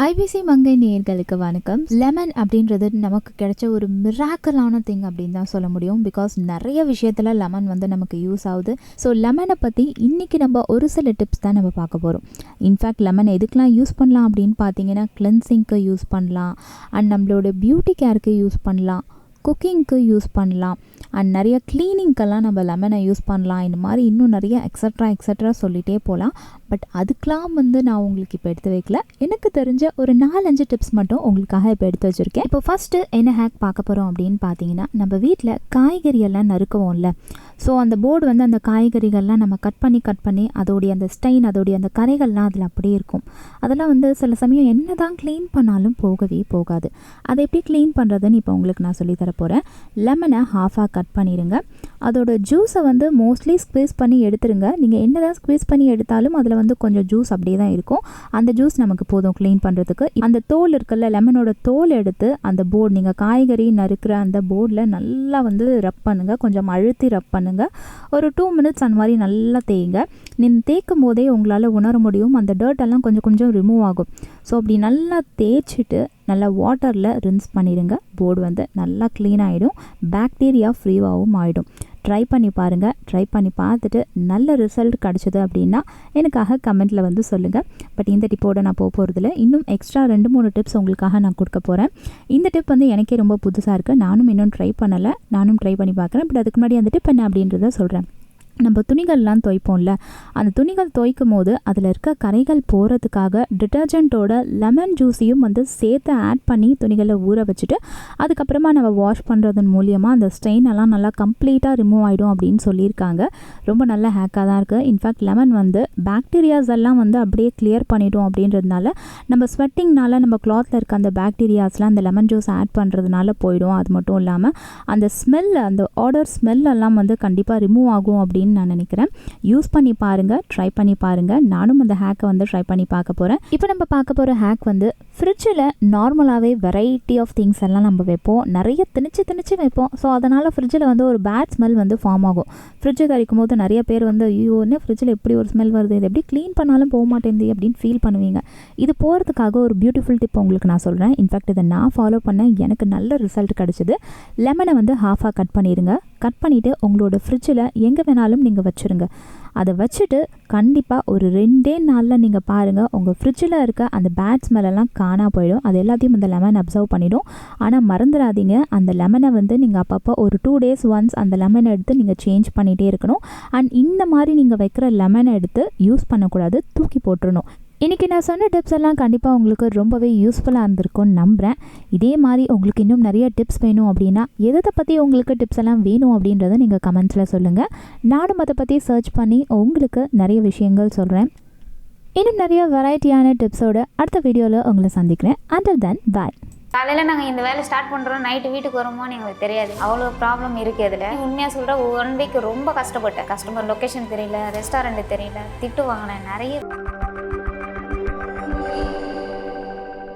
IBC Mangai நேயர்களுக்கு வணக்கம். Lemon அப்படின்றது நமக்கு கிடைச்ச ஒரு மிராக்கலான திங் அப்படின்னு தான் சொல்ல முடியும். பிகாஸ் நிறைய விஷயத்தில் லெமன் வந்து நமக்கு யூஸ் ஆகுது. ஸோ லெமனை பற்றி இன்றைக்கி நம்ம ஒரு சில டிப்ஸ் தான் நம்ம பார்க்க போகிறோம். இன்ஃபேக்ட் லெமன் எதுக்கெலாம் யூஸ் பண்ணலாம் அப்படின்னு பார்த்தீங்கன்னா, கிளென்சிங்க்கு யூஸ் பண்ணலாம், அண்ட் நம்மளோட பியூட்டி கேருக்கு யூஸ் பண்ணலாம், குக்கிங்க்கு யூஸ் பண்ணலாம், அண்ட் நிறைய க்ளீனிங்க்கெல்லாம் நம்ம லெமனை யூஸ் பண்ணலாம். இந்த மாதிரி இன்னும் நிறைய எக்ஸட்ரா சொல்லிகிட்டே போகலாம். பட் அதுக்கெலாம் வந்து நான் உங்களுக்கு இப்போ எடுத்து வைக்கல. எனக்கு தெரிஞ்ச ஒரு 4-5 டிப்ஸ் மட்டும் உங்களுக்காக இப்போ எடுத்து வச்சுருக்கேன். இப்போ ஃபஸ்ட்டு என்ன ஹேக் பார்க்க போகிறோம் அப்படின்னு பார்த்தீங்கன்னா, நம்ம வீட்டில் காய்கறியெல்லாம் நறுக்குவோம்ல. ஸோ அந்த போர்டு வந்து அந்த காய்கறிகள்லாம் நம்ம கட் பண்ணி அதோடைய அந்த ஸ்டெயின், அதோடைய அந்த கரைகள்லாம் அதில் அப்படியே இருக்கும். அதெல்லாம் வந்து சில சமயம் என்ன தான் க்ளீன் பண்ணாலும் போகவே போகாது. அதை எப்படி க்ளீன் பண்ணுறதுன்னு இப்போ உங்களுக்கு நான் சொல்லித்தர போகிறேன். லெமனை ஹாஃபாக கட் பண்ணிடுங்க. அதோட ஜூஸை வந்து மோஸ்ட்லி ஸ்க்வீஸ் பண்ணி எடுத்துருங்க. நீங்கள் என்ன தான் ஸ்க்வீஸ் பண்ணி எடுத்தாலும் அதில் வந்து கொஞ்சம் ஜூஸ் அப்படியே தான் இருக்கும். அந்த ஜூஸ் நமக்கு போதும் க்ளீன் பண்ணுறதுக்கு. அந்த தோல் இருக்குல்ல, லெமனோட தோல் எடுத்து அந்த போர்டு, நீங்கள் காய்கறி நறுக்கிற அந்த போர்டில் நல்லா வந்து ரப் பண்ணுங்கள். கொஞ்சம் அழுத்தி ரப் பண்ணுங்கள். ஒரு 2 மினிட்ஸ் அந்த மாதிரி நல்லா தேய்ங்க. நீங்கள் தேய்க்கும் போதே உங்களால் உணர முடியும், அந்த டர்ட்டெல்லாம் கொஞ்சம் ரிமூவ் ஆகும். ஸோ அப்படி நல்லா தேய்ச்சிட்டு நல்லா வாட்டரில் ரின்ஸ் பண்ணிடுங்க. போர்டு வந்து நல்லா க்ளீன் ஆகிடும், பாக்டீரியா ஃப்ரீவாகவும் ஆகிடும். ட்ரை பண்ணி பாருங்கள். ட்ரை பண்ணி பார்த்துட்டு நல்ல ரிசல்ட் கிடச்சிது அப்படின்னா எனக்காக கமெண்ட்டில் வந்து சொல்லுங்கள். பட் இந்த டிப்போடு நான் போகிறதில்ல, இன்னும் எக்ஸ்ட்ரா 2-3 டிப்ஸ் உங்களுக்காக நான் கொடுக்க போகிறேன். இந்த டிப் வந்து எனக்கே ரொம்ப புதுசாக இருக்குது. நானும் இன்னும் ட்ரை பண்ணலை, நானும் ட்ரை பண்ணி பார்க்குறேன். பட் அதுக்கு முன்னாடி அந்த டிப் என்ன அப்படின்றத சொல்கிறேன். நம்ம துணிகள்லாம் துவைப்போம்ல, அந்த துணிகள் துவைக்கும் போது அதில் இருக்க கரைகள் போகிறதுக்காக டிட்டர்ஜென்ட்டோட லெமன் ஜூஸையும் வந்து சேர்த்து ஆட் பண்ணி துணிகளை ஊற வச்சுட்டு அதுக்கப்புறமா நம்ம வாஷ் பண்ணுறதன் மூலியமாக அந்த ஸ்டெயின் எல்லாம் நல்லா கம்ப்ளீட்டாக ரிமூவ் ஆகிடும் அப்படின்னு சொல்லியிருக்காங்க. ரொம்ப நல்ல ஹேக்காக தான் இருக்குது. இன்ஃபேக்ட் லெமன் வந்து பாக்டீரியாஸ் எல்லாம் வந்து அப்படியே கிளியர் பண்ணிடும். அப்படின்றதுனால நம்ம ஸ்வெட்டிங்னால நம்ம கிளாத்தில் இருக்க அந்த பாக்டீரியாஸ்லாம் அந்த லெமன் ஜூஸ் ஆட் பண்ணுறதுனால போயிடும். அது மட்டும் இல்லாமல் அந்த ஸ்மெல், அந்த ஆடர் ஸ்மெல் எல்லாம் வந்து கண்டிப்பாக ரிமூவ் ஆகும் அப்படின்னு நான் நினைக்கிறேன். யூஸ் பண்ணி பாருங்கள், ட்ரை பண்ணி பாருங்கள். நானும் அந்த ஹேக்கை வந்து ட்ரை பண்ணி பார்க்க போகிறேன். இப்போ நம்ம பார்க்க போகிற ஹேக் வந்து, ஃப்ரிட்ஜில் நார்மலாகவே வெரைட்டி ஆஃப் திங்ஸ் எல்லாம் நம்ம வைப்போம், நிறைய திணிச்சு வைப்போம். ஸோ அதனால் ஃப்ரிட்ஜில் வந்து ஒரு பேட் ஸ்மெல் வந்து ஃபார்ம் ஆகும். ஃப்ரிட்ஜை கறிக்கும் போது நிறைய பேர் வந்து, ஐயோ என்ன ஃப்ரிட்ஜில் எப்படி ஒரு ஸ்மெல் வருது, இது எப்படி க்ளீன் பண்ணாலும் போக மாட்டேங்குது அப்படின்னு ஃபீல் பண்ணுவீங்க. இது போகிறதுக்காக ஒரு பியூட்டிஃபுல் டிப் உங்களுக்கு நான் சொல்கிறேன். இன்ஃபேக்ட் இதை நான் ஃபாலோ பண்ணேன், எனக்கு நல்ல ரிசல்ட் கிடச்சிது. லெமனை வந்து ஹாஃபாக கட் பண்ணிடுங்க. கட் பண்ணிவிட்டு உங்களோட ஃப்ரிட்ஜில் எங்கே வேணாலும் நீங்கள் வச்சுருங்க. அதை வச்சுட்டு கண்டிப்பாக ஒரு 2 நாளில் நீங்கள் பாருங்கள், உங்கள் ஃப்ரிட்ஜில் இருக்க அந்த பேட் ஸ்மெல்லாம் காணா போயிடும். அது எல்லாத்தையும் அந்த லெமன் அப்சர்வ் பண்ணிடும். ஆனால் மறந்துடாதீங்க, அந்த லெமனை வந்து நீங்கள் அப்பப்போ ஒரு 2 days ஒன்ஸ் அந்த லெமனை எடுத்து நீங்கள் சேஞ்ச் பண்ணிகிட்டே இருக்கணும். அண்ட் இந்த மாதிரி நீங்கள் வைக்கிற லெமனை எடுத்து யூஸ் பண்ணக்கூடாது, தூக்கி போட்டுடணும். இன்றைக்கி நான் சொன்ன டிப்ஸ் எல்லாம் கண்டிப்பாக உங்களுக்கு ரொம்பவே யூஸ்ஃபுல்லாக இருந்திருக்கும்னு நம்புகிறேன். இதே மாதிரி உங்களுக்கு இன்னும் நிறைய டிப்ஸ் வேணும் அப்படின்னா, எதை பற்றி உங்களுக்கு டிப்ஸ் எல்லாம் வேணும் அப்படின்றத நீங்கள் கமெண்ட்ஸில் சொல்லுங்கள். நானும் அதை பற்றி சர்ச் பண்ணி உங்களுக்கு நிறைய விஷயங்கள் சொல்கிறேன். இன்னும் நிறைய வெரைட்டியான டிப்ஸோடு அடுத்த வீடியோவில் உங்களை சந்திக்கிறேன். அண்டில் தென் பாய். காலையில் நாங்கள் இந்த வேலை ஸ்டார்ட் பண்ணுறோம், நைட்டு வீட்டுக்கு வருமோன்னு எங்களுக்கு தெரியாது. அவ்வளோ ப்ராப்ளம் இருக்குது இதில். உண்மையாக சொல்கிறேன், 1 வீக் ரொம்ப கஷ்டப்பட்டேன். கஸ்டமர் லொக்கேஷன் தெரியல, ரெஸ்டாரண்ட் தெரியல, திட்டு வாங்கினேன் நிறைய.